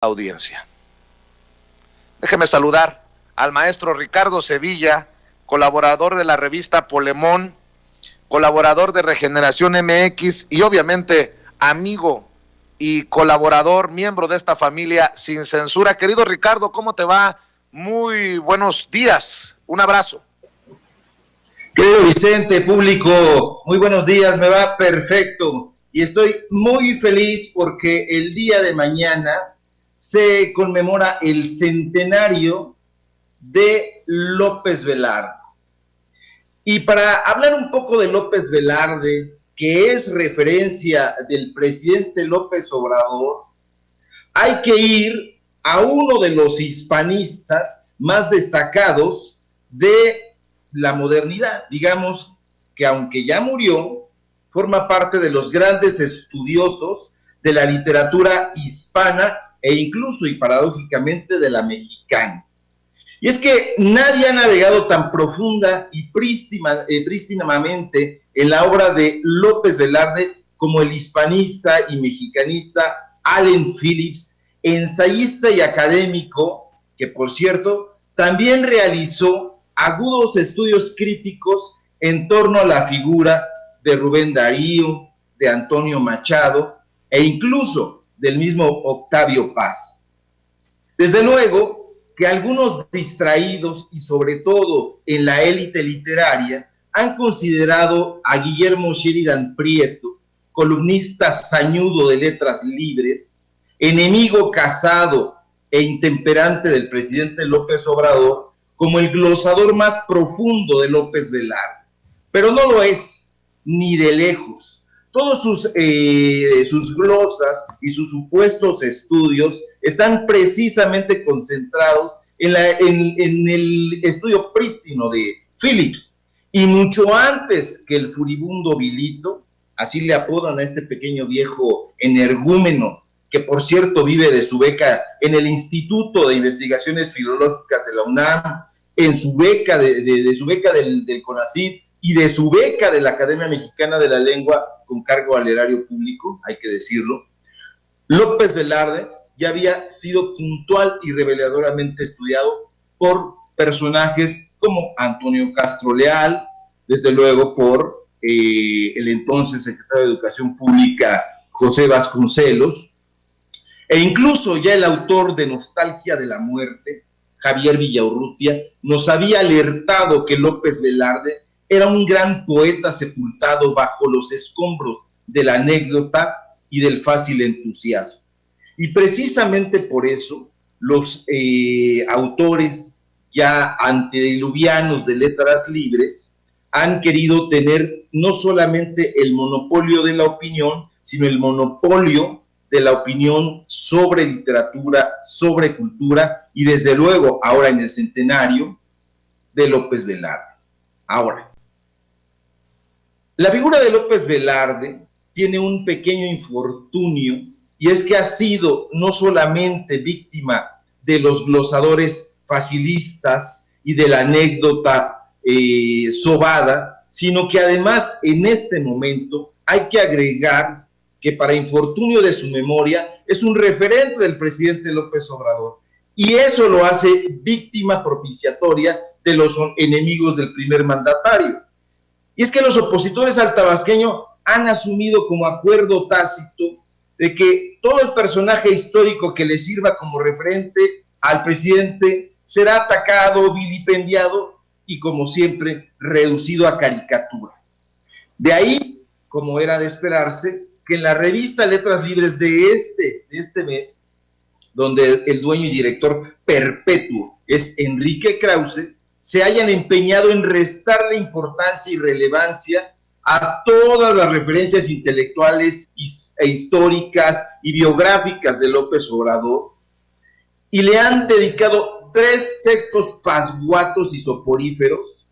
audiencia. Déjeme saludar al maestro Ricardo Sevilla, colaborador de la revista Polemón, colaborador de Regeneración MX y obviamente amigo y colaborador, miembro de esta familia Sin Censura. Querido Ricardo, ¿cómo te va? Muy buenos días, un abrazo. Querido Vicente, público, muy buenos días, me va perfecto y estoy muy feliz porque el día de mañana se conmemora el centenario de López Velarde. Y para hablar un poco de López Velarde, que es referencia del presidente López Obrador, hay que ir a uno de los hispanistas más destacados de la modernidad. Digamos que aunque ya murió, forma parte de los grandes estudiosos de la literatura hispana e incluso y paradójicamente de la mexicana. Y es que nadie ha navegado tan profunda y prístinamente en la obra de López Velarde como el hispanista y mexicanista Allen Phillips, ensayista y académico, que por cierto también realizó agudos estudios críticos en torno a la figura de Rubén Darío, de Antonio Machado e incluso del mismo Octavio Paz. Desde luego que algunos distraídos y sobre todo en la élite literaria han considerado a Guillermo Sheridan Prieto, columnista sañudo de Letras Libres, enemigo casado e intemperante del presidente López Obrador, como el glosador más profundo de López Velarde. Pero no lo es, ni de lejos. Todos sus glosas y sus supuestos estudios están precisamente concentrados en el estudio prístino de Phillips. Y mucho antes que el furibundo Vilito, así le apodan a este pequeño viejo energúmeno, que por cierto vive de su beca en el Instituto de Investigaciones Filológicas de la UNAM, en su beca de su beca del CONACYT y de su beca de la Academia Mexicana de la Lengua con cargo al erario público, hay que decirlo. López Velarde ya había sido puntual y reveladoramente estudiado por personajes como Antonio Castro Leal, desde luego por el entonces secretario de Educación Pública José Vasconcelos, e incluso ya el autor de Nostalgia de la Muerte, Javier Villaurrutia, nos había alertado que López Velarde era un gran poeta sepultado bajo los escombros de la anécdota y del fácil entusiasmo. Y precisamente por eso los autores ya antediluvianos de Letras Libres han querido tener no solamente el monopolio de la opinión, sino el monopolio de la opinión sobre literatura, sobre cultura y desde luego ahora en el centenario de López Velarde. Ahora, la figura de López Velarde tiene un pequeño infortunio y es que ha sido no solamente víctima de los glosadores facilistas y de la anécdota sobada, sino que además en este momento hay que agregar que para infortunio de su memoria es un referente del presidente López Obrador y eso lo hace víctima propiciatoria de los enemigos del primer mandatario. Y es que los opositores al tabasqueño han asumido como acuerdo tácito de que todo el personaje histórico que le sirva como referente al presidente será atacado, vilipendiado y, como siempre, reducido a caricatura. De ahí, como era de esperarse, que en la revista Letras Libres de este mes, donde el dueño y director perpetuo es Enrique Krause, se hayan empeñado en restarle importancia y relevancia a todas las referencias intelectuales e históricas y biográficas de López Obrador y le han dedicado 3 textos pasguatos y soporíferos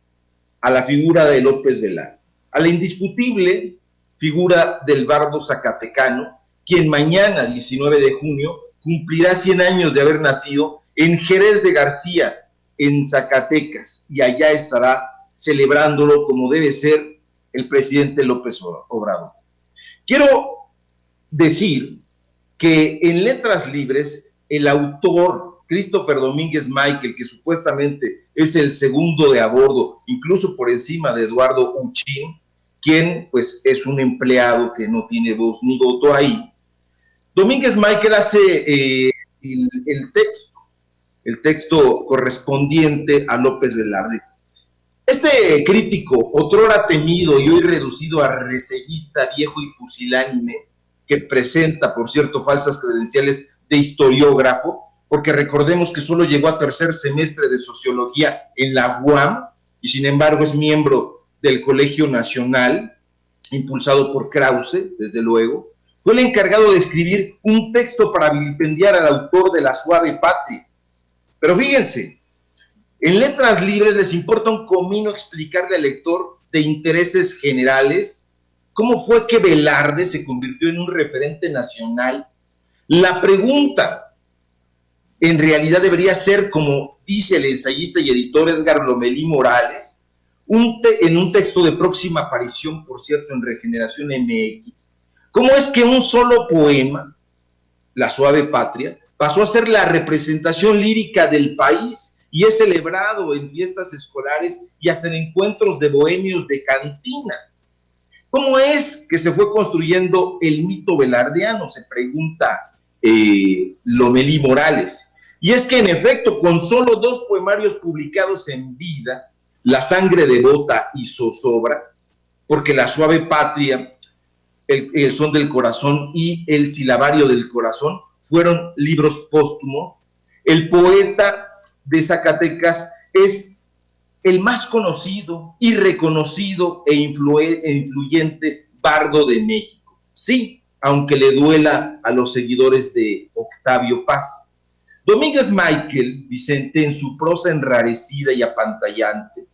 a la figura de López Velarde, a la indiscutible figura del bardo zacatecano, quien mañana, 19 de junio, cumplirá 100 años de haber nacido en Jerez de García, en Zacatecas, y allá estará celebrándolo como debe ser el presidente López Obrador. Quiero decir que en Letras Libres el autor Christopher Domínguez Michael, que supuestamente es el segundo de a bordo, incluso por encima de Eduardo Uchín, quien pues es un empleado que no tiene voz ni voto ahí. Domínguez Michael hace el texto correspondiente a López Velarde. Este crítico, otrora temido y hoy reducido a reseñista viejo y pusilánime, que presenta, por cierto, falsas credenciales de historiógrafo, porque recordemos que solo llegó a tercer semestre de sociología en la UAM, y sin embargo es miembro del Colegio Nacional, impulsado por Krause, desde luego, fue el encargado de escribir un texto para vilipendiar al autor de La Suave Patria. Pero fíjense, en Letras Libres les importa un comino explicarle al lector de intereses generales cómo fue que Velarde se convirtió en un referente nacional. La pregunta en realidad debería ser, como dice el ensayista y editor Edgar Lomelí Morales, en un texto de próxima aparición, por cierto, en Regeneración MX, cómo es que un solo poema, La Suave Patria, pasó a ser la representación lírica del país y es celebrado en fiestas escolares y hasta en encuentros de bohemios de cantina. ¿Cómo es que se fue construyendo el mito velardeano? Se pregunta Lomelí Morales. Y es que en efecto, con solo 2 poemarios publicados en vida, La Sangre Devota y Zozobra, porque La Suave Patria, el Son del Corazón y El Silabario del Corazón fueron libros póstumos, el poeta de Zacatecas es el más conocido y reconocido e influyente bardo de México. Sí, aunque le duela a los seguidores de Octavio Paz. Domínguez Michael, Vicente, en su prosa enrarecida y apantallante.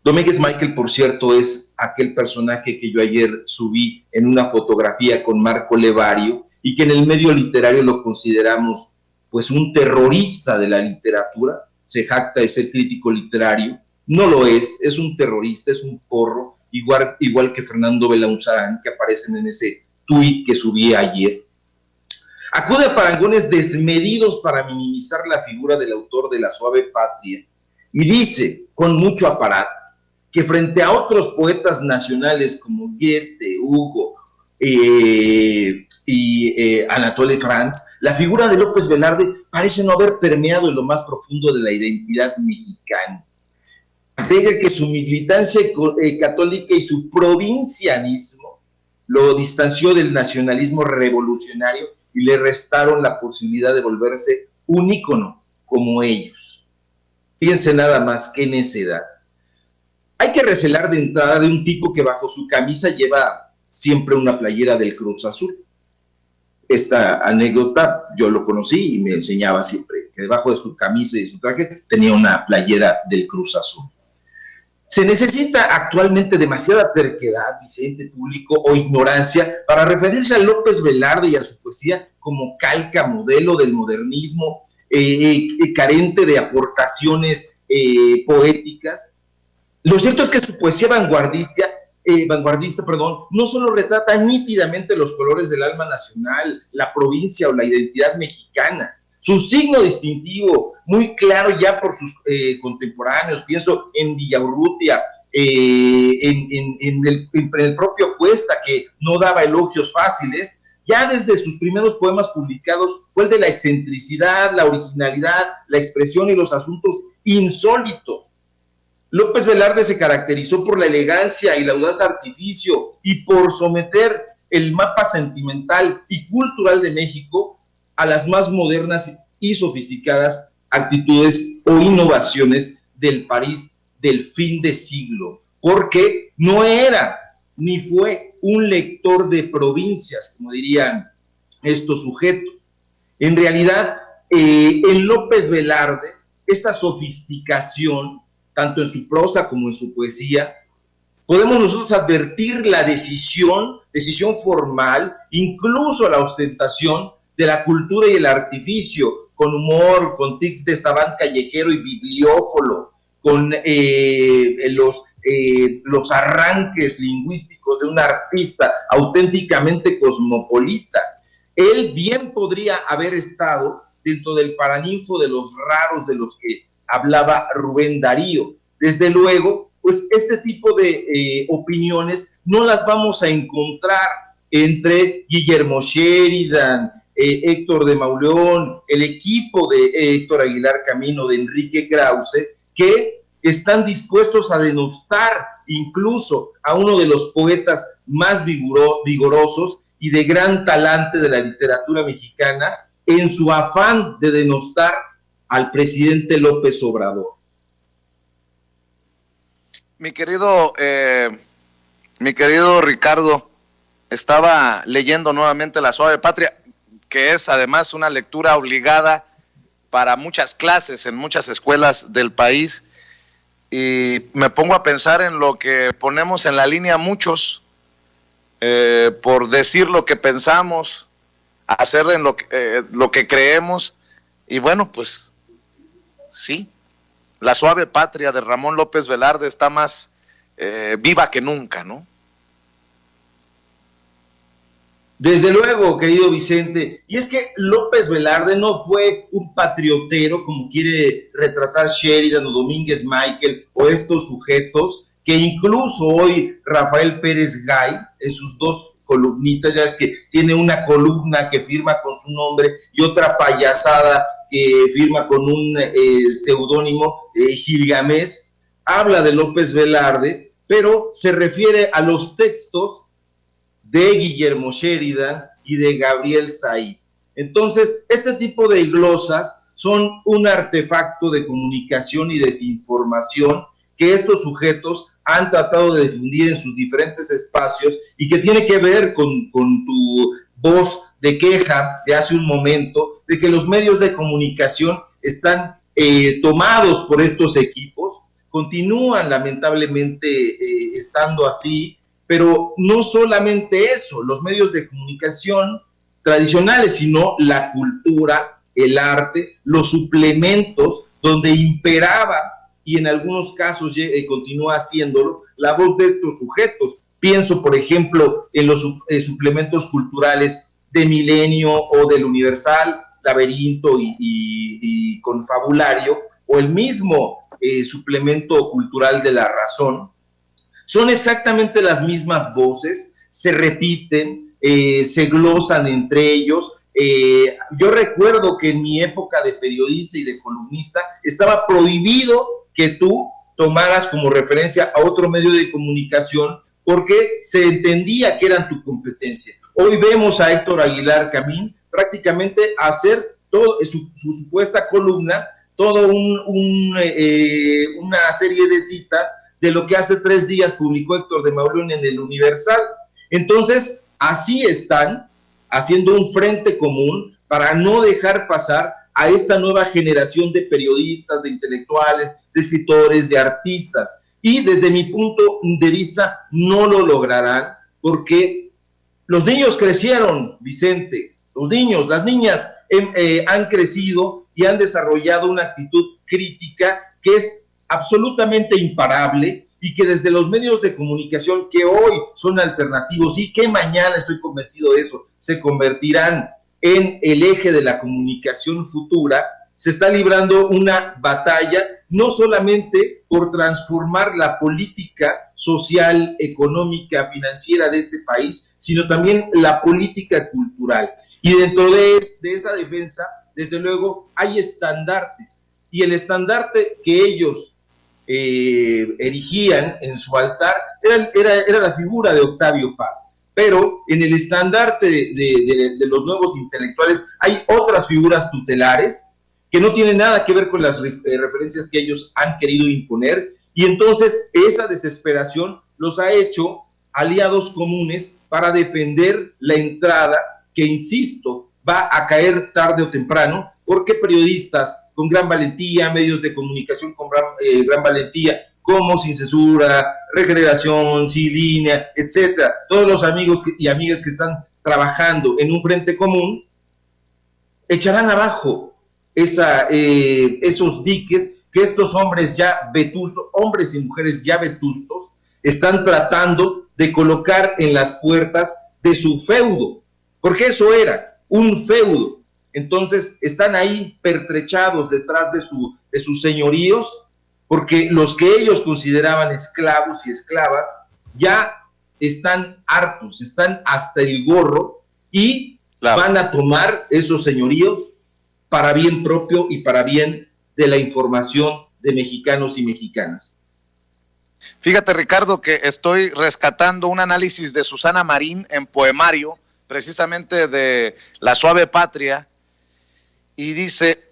Domínguez Michael, por cierto, es aquel personaje que yo ayer subí en una fotografía con Marco Levario y que en el medio literario lo consideramos pues un terrorista de la literatura, se jacta de ser crítico literario, no lo es un terrorista, es un porro, igual que Fernando Belaunzarán, que aparecen en ese tuit que subí ayer. Acude a parangones desmedidos para minimizar la figura del autor de La Suave Patria y dice, con mucho aparato, que frente a otros poetas nacionales como Goethe, Hugo y Anatole France, la figura de López Velarde parece no haber permeado en lo más profundo de la identidad mexicana. Agrega que su militancia católica y su provincianismo lo distanció del nacionalismo revolucionario y le restaron la posibilidad de volverse un ícono como ellos. Fíjense nada más, qué necedad. Hay que recelar de entrada de un tipo que bajo su camisa lleva siempre una playera del Cruz Azul. Esta anécdota yo lo conocí y me enseñaba siempre que debajo de su camisa y de su traje tenía una playera del Cruz Azul. Se necesita actualmente demasiada terquedad, Vicente, público o ignorancia para referirse a López Velarde y a su poesía como calca, modelo del modernismo, carente de aportaciones poéticas. Lo cierto es que su poesía vanguardista, no solo retrata nítidamente los colores del alma nacional, la provincia o la identidad mexicana. Su signo distintivo, muy claro ya por sus contemporáneos, pienso en Villaurrutia, en el propio Cuesta, que no daba elogios fáciles, ya desde sus primeros poemas publicados fue el de la excentricidad, la originalidad, la expresión y los asuntos insólitos. López Velarde se caracterizó por la elegancia y el audaz artificio y por someter el mapa sentimental y cultural de México a las más modernas y sofisticadas actitudes o innovaciones del París del fin de siglo, porque no era ni fue un lector de provincias, como dirían estos sujetos. En realidad, en López Velarde, esta sofisticación, tanto en su prosa como en su poesía, podemos nosotros advertir la decisión formal, incluso la ostentación de la cultura y el artificio, con humor, con tics de savant callejero y bibliófilo, con los arranques lingüísticos de un artista auténticamente cosmopolita. Él bien podría haber estado dentro del paraninfo de los raros de los que hablaba Rubén Darío. Desde luego, pues este tipo de opiniones no las vamos a encontrar entre Guillermo Sheridan, Héctor de Mauleón, el equipo de Héctor Aguilar Camino, de Enrique Krause, que están dispuestos a denostar incluso a uno de los poetas más vigorosos y de gran talante de la literatura mexicana, en su afán de denostar al presidente López Obrador. Mi querido Ricardo, estaba leyendo nuevamente La Suave Patria, que es además una lectura obligada para muchas clases en muchas escuelas del país, y me pongo a pensar en lo que ponemos en la línea muchos, por decir lo que pensamos, hacer en lo que creemos, y bueno, pues sí, La Suave Patria de Ramón López Velarde está más viva que nunca, ¿no? Desde luego, querido Vicente, y es que López Velarde no fue un patriotero como quiere retratar Sheridan o Domínguez Michael o estos sujetos que incluso hoy Rafael Pérez Gay, en sus dos columnitas, ya es que tiene una columna que firma con su nombre y otra payasada que firma con un seudónimo, Gilgamés, habla de López Velarde, pero se refiere a los textos de Guillermo Sheridan y de Gabriel Said. Entonces, este tipo de glosas son un artefacto de comunicación y desinformación que estos sujetos han tratado de difundir en sus diferentes espacios y que tiene que ver con tu voz de queja de hace un momento, de que los medios de comunicación están tomados por estos equipos, continúan lamentablemente estando así. Pero no solamente eso, los medios de comunicación tradicionales, sino la cultura, el arte, los suplementos, donde imperaba, y en algunos casos continúa haciéndolo, la voz de estos sujetos. Pienso, por ejemplo, en los suplementos culturales de Milenio o del Universal, Laberinto y Confabulario, o el mismo suplemento cultural de La Razón. Son exactamente las mismas voces, se repiten, se glosan entre ellos. Yo recuerdo que en mi época de periodista y de columnista estaba prohibido que tú tomaras como referencia a otro medio de comunicación porque se entendía que eran tu competencia. Hoy vemos a Héctor Aguilar Camín prácticamente hacer todo, su supuesta columna, toda una serie de citas de lo que hace 3 días publicó Héctor de Mauleón en el Universal. Entonces, así están haciendo un frente común para no dejar pasar a esta nueva generación de periodistas, de intelectuales, de escritores, de artistas. Y desde mi punto de vista, no lo lograrán porque los niños crecieron, Vicente. Los niños, las niñas han crecido y han desarrollado una actitud crítica que es absolutamente imparable y que desde los medios de comunicación que hoy son alternativos y que mañana, estoy convencido de eso, se convertirán en el eje de la comunicación futura, se está librando una batalla no solamente por transformar la política social, económica, financiera de este país, sino también la política cultural. Y dentro de esa defensa, desde luego, hay estandartes, y el estandarte que ellos erigían en su altar era la figura de Octavio Paz. Pero en el estandarte de los nuevos intelectuales hay otras figuras tutelares que no tienen nada que ver con las referencias que ellos han querido imponer, y entonces esa desesperación los ha hecho aliados comunes para defender la entrada que, insisto, va a caer tarde o temprano, porque periodistas con gran valentía, medios de comunicación con gran valentía, como Sin Censura, Regeneración, Sin Línea, etcétera, todos los amigos y amigas que están trabajando en un frente común, echarán abajo esos diques que estos hombres ya vetustos, hombres y mujeres ya vetustos, están tratando de colocar en las puertas de su feudo, porque eso era un feudo. Entonces están ahí pertrechados detrás de sus señoríos, porque los que ellos consideraban esclavos y esclavas ya están hartos, están hasta el gorro y van a tomar esos señoríos para bien propio y para bien de la información de mexicanos y mexicanas. Fíjate, Ricardo, que estoy rescatando un análisis de Susana Marín en Poemario, precisamente de La Suave Patria, y dice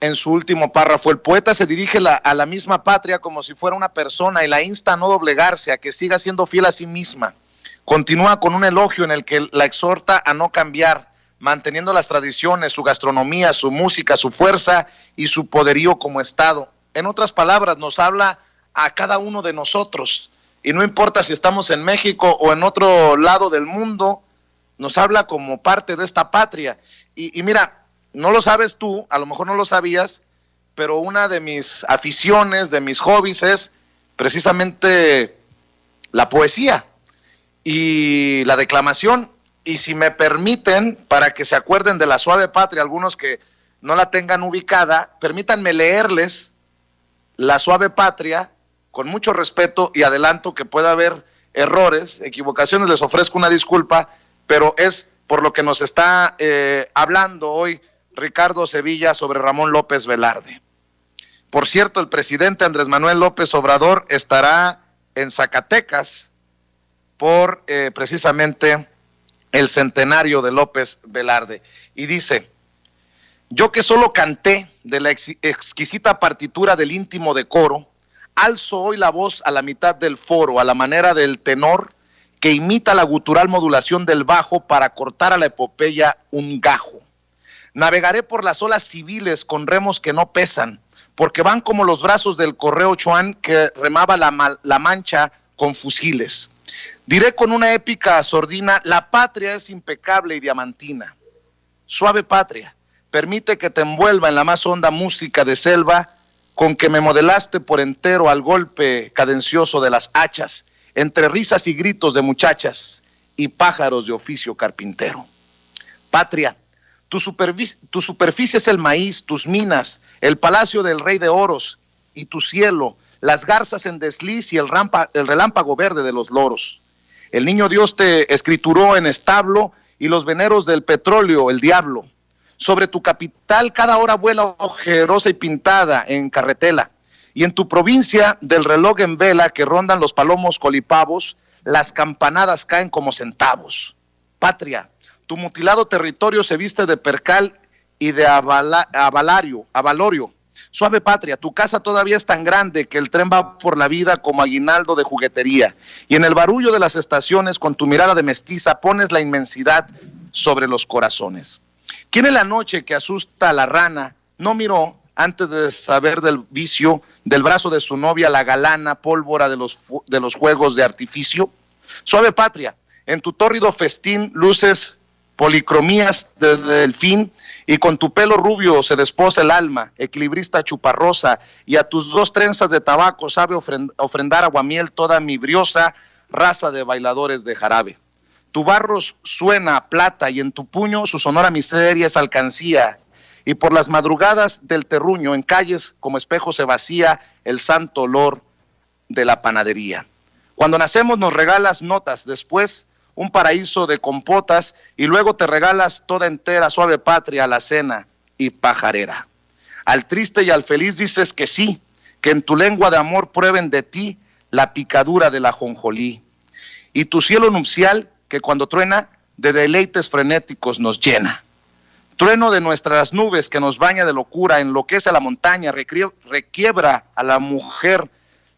en su último párrafo: el poeta se dirige a la misma patria como si fuera una persona y la insta a no doblegarse, a que siga siendo fiel a sí misma. Continúa con un elogio en el que la exhorta a no cambiar, manteniendo las tradiciones, su gastronomía, su música, su fuerza y su poderío como Estado. En otras palabras, nos habla a cada uno de nosotros, y no importa si estamos en México o en otro lado del mundo, nos habla como parte de esta patria. Y mira, no lo sabes tú, a lo mejor no lo sabías, pero una de mis aficiones, de mis hobbies es precisamente la poesía y la declamación. Y si me permiten, para que se acuerden de La Suave Patria, algunos que no la tengan ubicada, permítanme leerles La Suave Patria con mucho respeto, y adelanto que pueda haber errores, equivocaciones, les ofrezco una disculpa, pero es por lo que nos está hablando hoy Ricardo Sevilla sobre Ramón López Velarde. Por cierto, el presidente Andrés Manuel López Obrador estará en Zacatecas por precisamente el centenario de López Velarde. Y dice: yo que solo canté de la exquisita partitura del íntimo decoro, alzo hoy la voz a la mitad del foro, a la manera del tenor que imita la gutural modulación del bajo para cortar a la epopeya un gajo. Navegaré por las olas civiles con remos que no pesan, porque van como los brazos del correo Chuan que remaba la Mancha con fusiles. Diré con una épica sordina: la patria es impecable y diamantina. Suave patria, permite que te envuelva en la más honda música de selva con que me modelaste por entero al golpe cadencioso de las hachas, entre risas y gritos de muchachas y pájaros de oficio carpintero. Patria, tu superficie es el maíz, tus minas, el palacio del rey de oros, y tu cielo, las garzas en desliz y el relámpago verde de los loros. El niño Dios te escrituró en establo y los veneros del petróleo, el diablo. Sobre tu capital cada hora vuela ojerosa y pintada en carretela. Y en tu provincia del reloj en vela que rondan los palomos colipavos, las campanadas caen como centavos. Patria, tu mutilado territorio se viste de percal y de avalorio. Suave patria, tu casa todavía es tan grande que el tren va por la vida como aguinaldo de juguetería. Y en el barullo de las estaciones, con tu mirada de mestiza, pones la inmensidad sobre los corazones. ¿Quién en la noche que asusta a la rana no miró, antes de saber del vicio, del brazo de su novia la galana pólvora de los juegos de artificio? Suave patria, en tu tórrido festín luces policromías de delfín, y con tu pelo rubio se desposa el alma, equilibrista chuparrosa, y a tus dos trenzas de tabaco sabe ofrendar aguamiel toda mi briosa raza de bailadores de jarabe. Tu barro suena a plata y en tu puño su sonora miseria es alcancía, y por las madrugadas del terruño en calles como espejo se vacía el santo olor de la panadería. Cuando nacemos nos regalas notas, después un paraíso de compotas, y luego te regalas toda entera suave patria, alacena y pajarera. Al triste y al feliz dices que sí, que en tu lengua de amor prueben de ti la picadura del ajonjolí. Y tu cielo nupcial, que cuando truena, de deleites frenéticos nos llena. Trueno de nuestras nubes que nos baña de locura, enloquece a la montaña, requiebra a la mujer,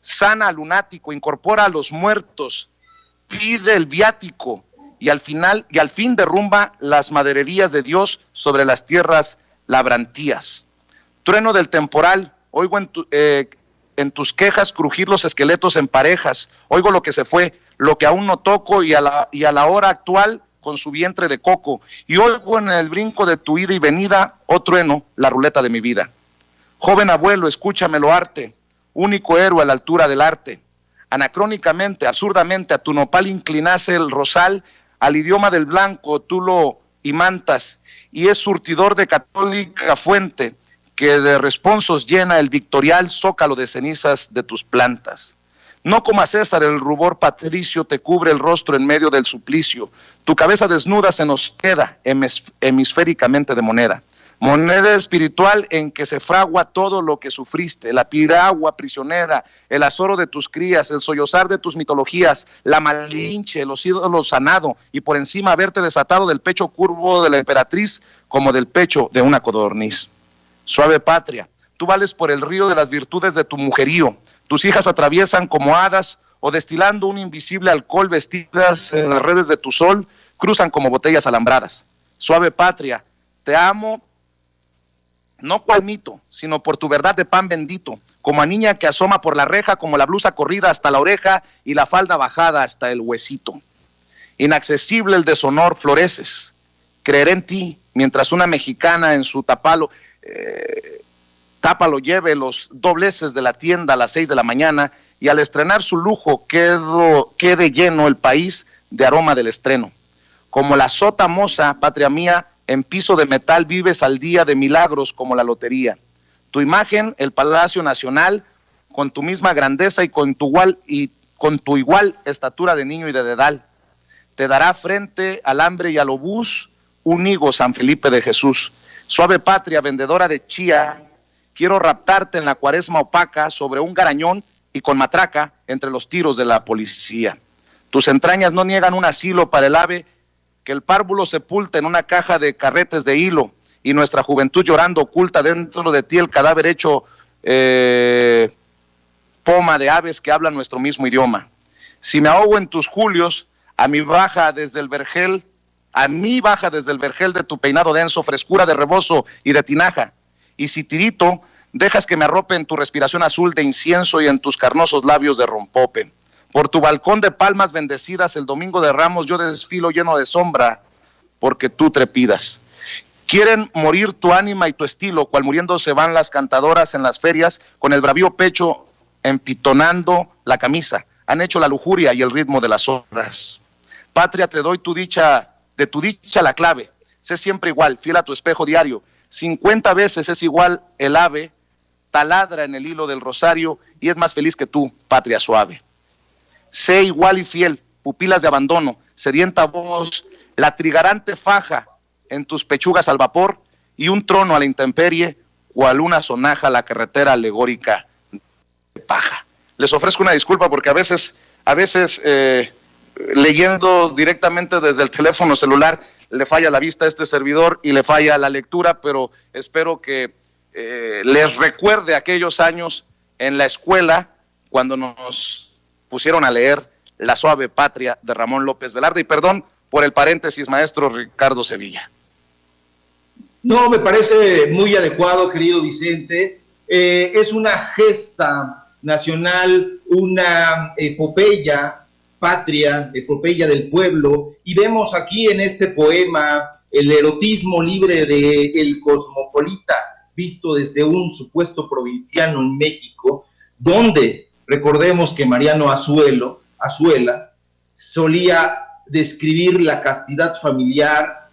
sana al lunático, incorpora a los muertos, pide el viático y al fin derrumba las madererías de Dios sobre las tierras labrantías. Trueno del temporal, oigo en tus quejas crujir los esqueletos en parejas, oigo lo que se fue, lo que aún no toco y a la hora actual con su vientre de coco, y oigo en el brinco de tu ida y venida, oh trueno, la ruleta de mi vida. Joven abuelo, escúchame arte, único héroe a la altura del arte. Anacrónicamente, absurdamente, a tu nopal inclinase el rosal, al idioma del blanco tú lo y mantas, y es surtidor de católica fuente, que de responsos llena el victorial zócalo de cenizas de tus plantas. No como a César el rubor patricio te cubre el rostro en medio del suplicio, tu cabeza desnuda se nos queda hemisféricamente de moneda. Moneda espiritual en que se fragua todo lo que sufriste, la piragua prisionera, el azoro de tus crías, el sollozar de tus mitologías, la malinche, los ídolos sanado, y por encima haberte desatado del pecho curvo de la emperatriz como del pecho de una codorniz. Suave patria, tú vales por el río de las virtudes de tu mujerío, tus hijas atraviesan como hadas o destilando un invisible alcohol vestidas en las redes de tu sol, cruzan como botellas alambradas. Suave patria, te amo no cual mito, sino por tu verdad de pan bendito, como a niña que asoma por la reja, como la blusa corrida hasta la oreja y la falda bajada hasta el huesito. Inaccesible el deshonor, floreces. Creeré en ti, mientras una mexicana en su tápalo lleve los dobleces de la tienda a las 6 de la mañana y al estrenar su lujo quede lleno el país de aroma del estreno. Como la sota moza, patria mía, en piso de metal vives al día de milagros como la lotería. Tu imagen, el Palacio Nacional, con tu misma grandeza y con tu igual estatura de niño y de dedal, te dará frente al hambre y al obús un higo San Felipe de Jesús. Suave patria, vendedora de chía, quiero raptarte en la cuaresma opaca sobre un garañón y con matraca entre los tiros de la policía. Tus entrañas no niegan un asilo para el ave que el párvulo sepulta en una caja de carretes de hilo, y nuestra juventud llorando oculta dentro de ti el cadáver hecho poma de aves que hablan nuestro mismo idioma. Si me ahogo en tus julios, a mí baja desde el vergel de tu peinado denso, frescura de rebozo y de tinaja. Y si tirito, dejas que me arrope en tu respiración azul de incienso y en tus carnosos labios de rompope. Por tu balcón de palmas bendecidas, el domingo de Ramos, yo desfilo lleno de sombra, porque tú trepidas. Quieren morir tu ánima y tu estilo, cual muriendo se van las cantadoras en las ferias, con el bravío pecho empitonando la camisa. Han hecho la lujuria y el ritmo de las horas. Patria, te doy de tu dicha la clave. Sé siempre igual, fiel a tu espejo diario. 50 veces es igual el ave, taladra en el hilo del rosario y es más feliz que tú, patria suave. Sé igual y fiel, pupilas de abandono, sedienta voz, la trigarante faja en tus pechugas al vapor y un trono a la intemperie, cual una sonaja a la carretera alegórica de paja. Les ofrezco una disculpa porque a veces leyendo directamente desde el teléfono celular le falla la vista a este servidor y le falla la lectura, pero espero que les recuerde aquellos años en la escuela cuando nos pusieron a leer La suave patria de Ramón López Velarde. Y perdón por el paréntesis, maestro Ricardo Sevilla. No, me parece muy adecuado, querido Vicente. Es una gesta nacional, una epopeya patria, epopeya del pueblo, y vemos aquí en este poema el erotismo libre de el cosmopolita, visto desde un supuesto provinciano en México, donde recordemos que Mariano Azuela solía describir la castidad familiar,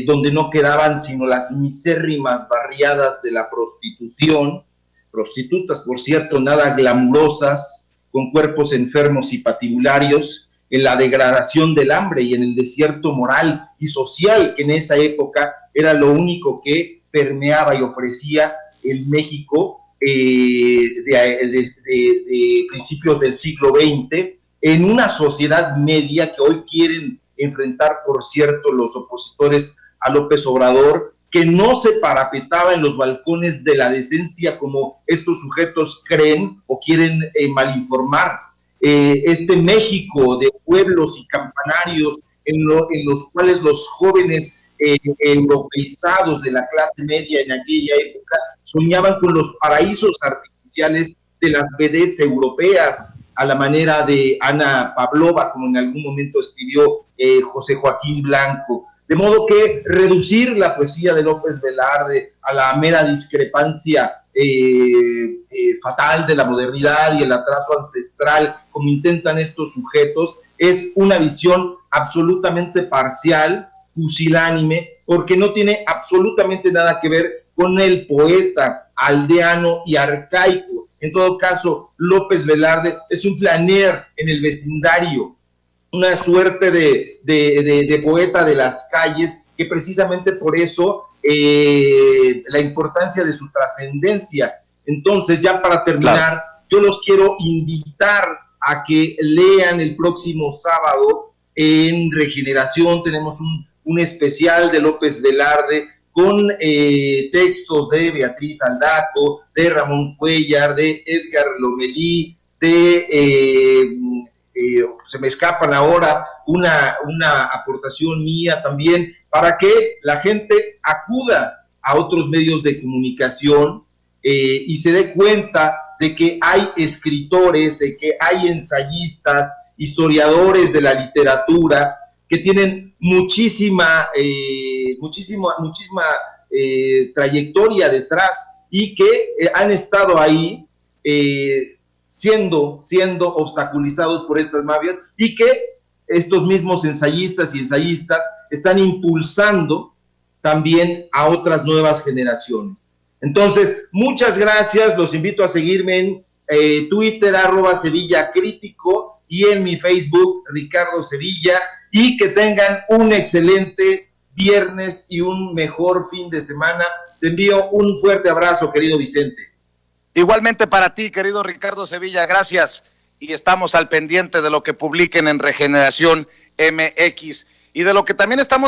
donde no quedaban sino las misérrimas barriadas de la prostitución, prostitutas, por cierto, nada glamurosas, con cuerpos enfermos y patibularios, en la degradación del hambre y en el desierto moral y social, que en esa época era lo único que permeaba y ofrecía el México de principios del siglo XX, en una sociedad media que hoy quieren enfrentar, por cierto, los opositores a López Obrador, que no se parapetaba en los balcones de la decencia como estos sujetos creen o quieren malinformar. Este México de pueblos y campanarios en los cuales los jóvenes europeizados de la clase media en aquella época soñaban con los paraísos artificiales de las vedettes europeas, a la manera de Ana Pavlova, como en algún momento escribió José Joaquín Blanco. De modo que reducir la poesía de López Velarde a la mera discrepancia fatal de la modernidad y el atraso ancestral, como intentan estos sujetos, es una visión absolutamente parcial pusilánime, porque no tiene absolutamente nada que ver con el poeta aldeano y arcaico. En todo caso, López Velarde es un flaner en el vecindario, una suerte de poeta de las calles, que precisamente por eso la importancia de su trascendencia. Entonces, ya para terminar, yo los quiero invitar a que lean el próximo sábado en Regeneración. Tenemos un especial de López Velarde con textos de Beatriz Aldaco, de Ramón Cuellar, de Edgar Lomelí, se me escapan ahora, una aportación mía también, para que la gente acuda a otros medios de comunicación y se dé cuenta de que hay escritores, de que hay ensayistas, historiadores de la literatura, que tienen muchísima trayectoria detrás y que han estado ahí siendo obstaculizados por estas mafias, y que estos mismos ensayistas y ensayistas están impulsando también a otras nuevas generaciones. Entonces, muchas gracias, los invito a seguirme en Twitter, @SevillaCrítico, y en mi Facebook, Ricardo Sevilla, y que tengan un excelente viernes y un mejor fin de semana. Te envío un fuerte abrazo, querido Vicente. Igualmente para ti, querido Ricardo Sevilla, gracias, y estamos al pendiente de lo que publiquen en Regeneración MX y de lo que también estamos